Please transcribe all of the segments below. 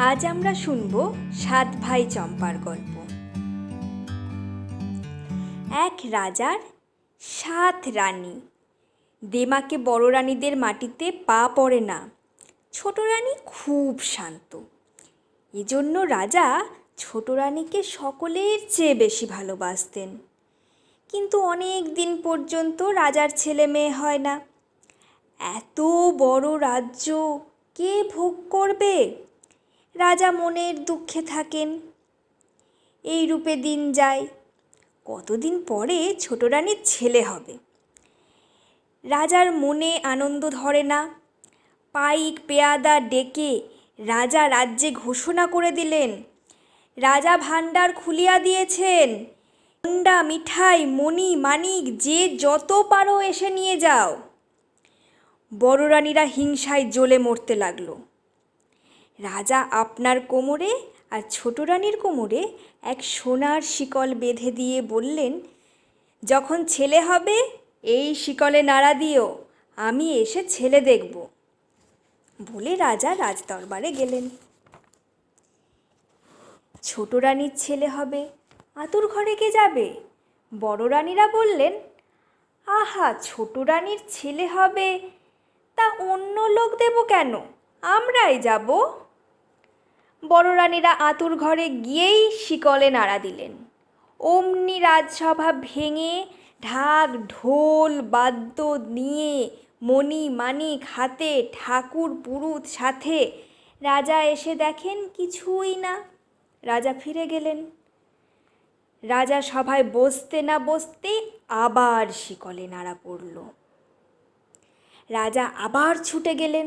আজ আমরা শুনব ৭ ভাই চম্পার গল্প। এক রাজার ৭ রানী। দেমাকে বড় রানীদের মাটিতে পা পড়ে না। ছোট রানী খুব শান্ত। এজন্য রাজা ছোট রানীকে সকলের চেয়ে বেশি ভালোবাসতেন। কিন্তু অনেক দিন পর্যন্ত রাজার ছেলে মেয়ে হয় না। এত বড় রাজ্য কে ভোগ করবে? রাজা মনের দুঃখে থাকেন। এই রূপে দিন যায়। কতদিন পরে ছোট রানীর ছেলে হবে। রাজার মনে আনন্দ ধরে না। পাইক পেয়াদা ডেকে রাজা রাজ্যে ঘোষণা করে দিলেন, রাজা ভাণ্ডার খুলিয়া দিয়েছেন, গণ্ডা মিঠাই মণি মানিক যে যত পারো এসে নিয়ে যাও। বড় রানীরা হিংসায় জ্বলে মরতে লাগলো। রাজা আপনার কোমরে আর ছোট রানীর কোমরে এক সোনার শিকল বেঁধে দিয়ে বললেন, যখন ছেলে হবে এই শিকলে নাড়া দিও, আমি এসে ছেলে দেখব। বলে রাজা রাজদরবারে গেলেন। ছোট রানীর ছেলে হবে, আতুর ঘরে কে যাবে? বড় রানীরা বললেন, আহা, ছোট রানীর ছেলে হবে তা অন্য লোক দেব কেন, আমরাই যাব। বড় রানীরা আতুর ঘরে গিয়েই শিকলে নাড়া দিলেন। অমনি রাজসভা ভেঙে ঢাক ঢোল বাদ্য নিয়ে মণি মানিক হাতে ঠাকুর পুরুত সাথে রাজা এসে দেখেন কিছুই না। রাজা ফিরে গেলেন। রাজা সভায় বসতে না বসতে আবার শিকলে নাড়া পড়ল। রাজা আবার ছুটে গেলেন।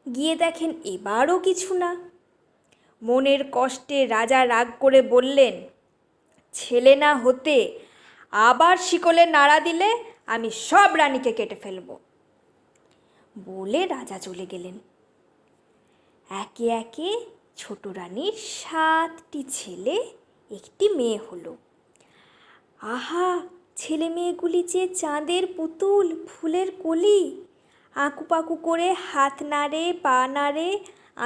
গিয়ে দেখেন এবারও কিছু না। মনের কষ্টে রাজা রাগ করে বললেন, ছেলে না হতে আবার শিকলে নাড়া দিলে আমি সব রানীকে কেটে ফেলব। বলে রাজা চলে গেলেন। একে একে ছোট রানীর ৭টি ছেলে, একটি মেয়ে হলো। আহা, ছেলে মেয়েগুলি যে চাঁদের পুতুল, ফুলের কলি। আঁকুপাকু করে হাত নাড়ে পা নাড়ে,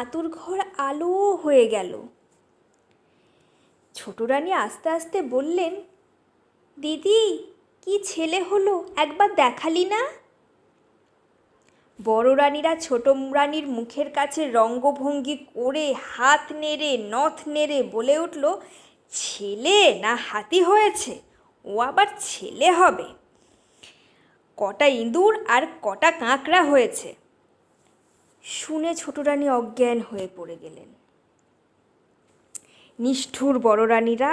আতুর ঘর আলো হয়ে গেল। ছোট রানী আস্তে আস্তে বললেন, দিদি, কি ছেলে হলো, একবার দেখালি না? বড় রানীরা ছোট রানীর মুখের কাছে রঙ্গভঙ্গি করে হাত নেড়ে নথ নেড়ে বলে উঠল, ছেলে না হাতি হয়েছে, ও আবার ছেলে হবে। কটা ইঁদুর আর কটা কাঁকড়া হয়েছে। শুনে ছোট রানী অজ্ঞান হয়ে পড়ে গেলেন। নিষ্ঠুর বড় রানীরা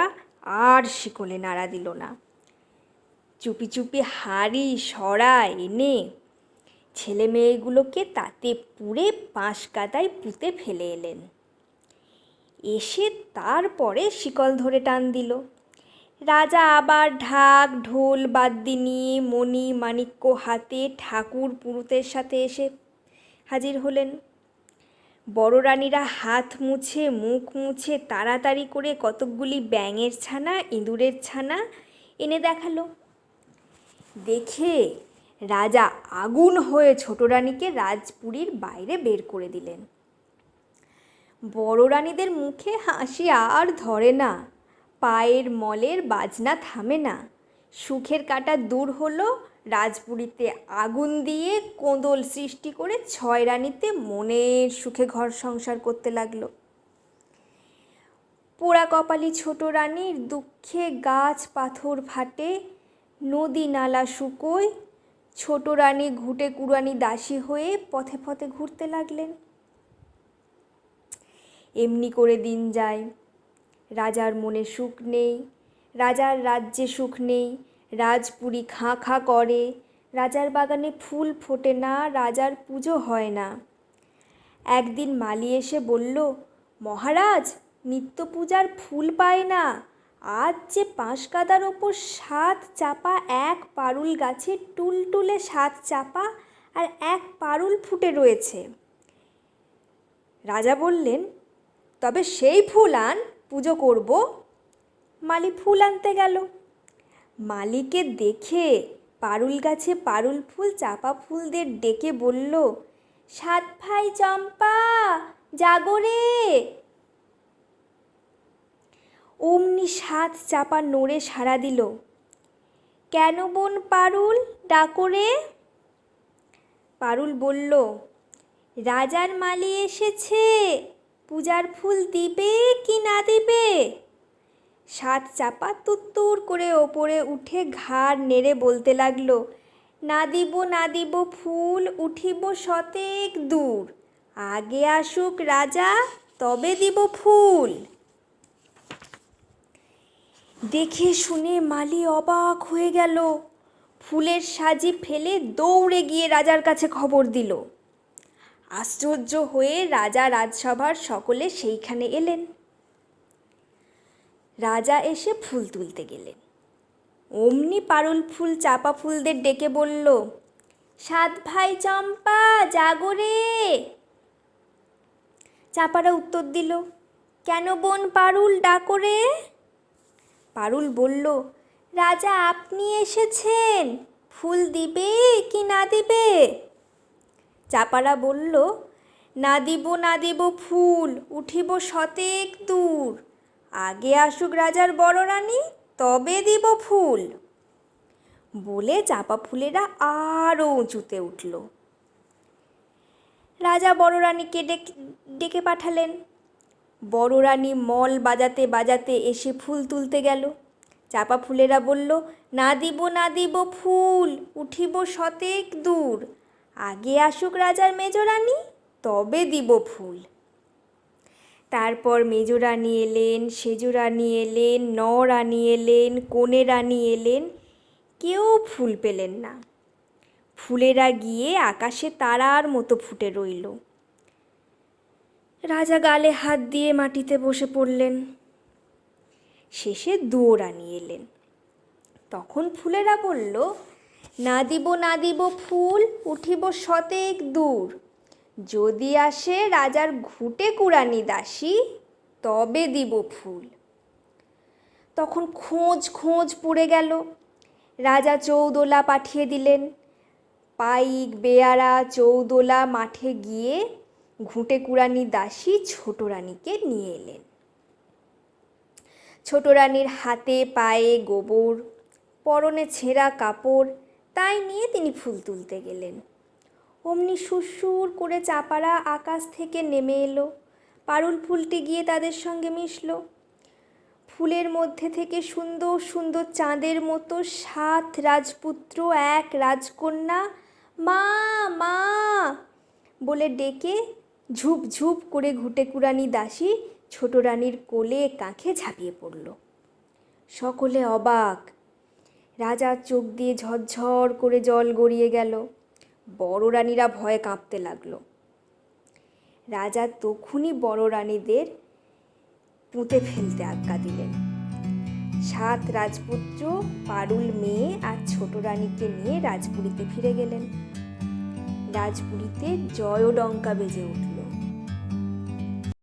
আর শিকলে নাড়া দিল না। চুপি চুপি হাঁড়ি সরা এনে ছেলে মেয়েগুলোকে তাতে পুড়ে বাঁশ কাদায় পুঁতে ফেলে এলেন। এসে তারপরে শিকল ধরে টান দিল। রাজা আবার ঢাক ঢোল বাদ্যি নিয়ে মণি মাণিক্য হাতে ঠাকুর পুরুতের সাথে এসে হাজির হলেন। বড় রানীরা হাত মুছে মুখ মুছে তাড়াতাড়ি করে কতকগুলি ব্যাঙের ছানা ইঁদুরের ছানা এনে দেখালো। দেখে রাজা আগুন হয়ে ছোট রানীকে রাজপুরীর বাইরে বের করে দিলেন। বড় রানীদের মুখে হাসি আর ধরে না। পায়ের মলের বাজনা থামে না। সুখের কাঁটা দূর হলো। রাজপুরীতে আগুন দিয়ে কোঁদল সৃষ্টি করে ৬ রানীতে মনের সুখে ঘর সংসার করতে লাগলো। পোড়া কপালি ছোট রানীর দুঃখে গাছ পাথর ফাটে, নদী নালা শুকোয়। ছোট রানী ঘুটে কুড়ানি দাসী হয়ে পথে পথে ঘুরতে লাগলেন। এমনি করে দিন যায়। রাজার মনে সুখ নেই, রাজার রাজ্যে সুখ নেই। রাজপুরী খাঁ খাঁ করে, রাজার বাগানে ফুল ফোটে না, রাজার পুজো হয় না। একদিন মালি এসে বলল, মহারাজ, নিত্য পূজার ফুল পায় না। আজ যে বাঁশকাদার ওপর ৭ চাপা এক পারুল গাছে টুলটুলে ৭ চাপা আর এক পারুল ফুটে রয়েছে। রাজা বললেন, তবে সেই ফুল আন, পুজো করব। মালি ফুল আনতে গেল। মালিকে দেখে পারুল গাছে পারুল ফুল চাপা ফুলদের ডেকে বলল, ৭ ভাই চম্পা, জাগো রে। অমনি সাত চাপা নড়ে সাড়া দিল, কেন বোন পারুল ডাকো রে? পারুল বলল, রাজার মালি এসেছে, পূজার ফুল দিবে কি না দিবে? সাত চাপা তুত্তুর করে ওপরে উঠে ঘাড় নেড়ে বলতে লাগলো, না দিব ফুল, উঠিব শতেক দূর, আগে আসুক রাজা তবে দিব ফুল। দেখে শুনে মালি অবাক হয়ে গেল, ফুলের সাজি ফেলে দৌড়ে গিয়ে রাজার কাছে খবর দিল। আশ্চর্য হয়ে রাজা রাজসভার সকলে সেইখানে এলেন। রাজা এসে ফুল তুলতে গেলেন। অমনি পারুল ফুল চাপা ফুলদের ডেকে বলল, সাত ভাই চম্পা জাগো রে। চাপারা উত্তর দিল, কেন বোন পারুল ডাকো রে? পারুল বলল, রাজা আপনি এসেছেন, ফুল দিবে কি না দিবে? চাপারা বলল, না দিব ফুল, উঠিব শতেক দূর, আগে আসুক রাজার বড় রানী তবে দিব ফুল। বলে চাপা ফুলেরা আরও উঁচুতে উঠল। রাজা বড় রানীকে ডেকে পাঠালেন। বড় রানী মল বাজাতে বাজাতে এসে ফুল তুলতে গেল। চাপা ফুলেরা বলল, না দিব ফুল, উঠিব শতেক দূর, আগে আসুক রাজার মেজ রানী তবে দিব ফুল। তারপর মেজ রানী এলেন, সেজ রানী এলেন, রানী এলেন, কনে রানী এলেন, কেউ ফুল পেলেন না। ফুলেরা গিয়ে আকাশে তারার মতো ফুটে রইল। রাজা গালে হাত দিয়ে মাটিতে বসে পড়লেন। শেষে রানী এলেন। তখন ফুলেরা বলল, না দিব ফুল, উঠিব শতেক দূর, যদি আসে রাজার ঘুঁটে কুড়ানি দাসী তবে দিব ফুল। তখন খোঁজ পড়ে গেল। রাজা চৌদোলা পাঠিয়ে দিলেন। পাইক বেয়ারা চৌদোলা মাঠে গিয়ে ঘুঁটে কুড়ানি দাসী ছোট রানীকে নিয়ে এলেন। ছোট রানীর হাতে পায়ে গোবর, পরনে ছেঁড়া কাপড়, তাই নিয়ে তিনি ফুল তুলতে গেলেন। অমনি সুরসুর করে চাপারা আকাশ থেকে নেমে এলো। পারুল ফুলটি গিয়ে তাদের সঙ্গে মিশল। ফুলের মধ্যে থেকে সুন্দর সুন্দর চাঁদের মতো 7 রাজপুত্র, 1 রাজকন্যা মা মা বলে ডেকে ঝুপ ঝুপ করে ঘুঁটে কুড়ানি দাসী ছোট রানীর কোলে কাঁখে ঝাঁপিয়ে পড়ল। সকলে অবাক। রাজার চোখ দিয়ে ঝরঝর করে জল গড়িয়ে গেল। বড় রানীরা ভয়ে কাঁপতে লাগলো। রাজা তখনই বড় রানীদের পুঁতে ফেলতে আজ্ঞা দিলেন। 7 রাজপুত্র, পারুল মেয়ে আর ছোট রানীকে নিয়ে রাজপুরীতে ফিরে গেলেন। রাজপুরীতে জয়ডঙ্কা বেজে উঠল।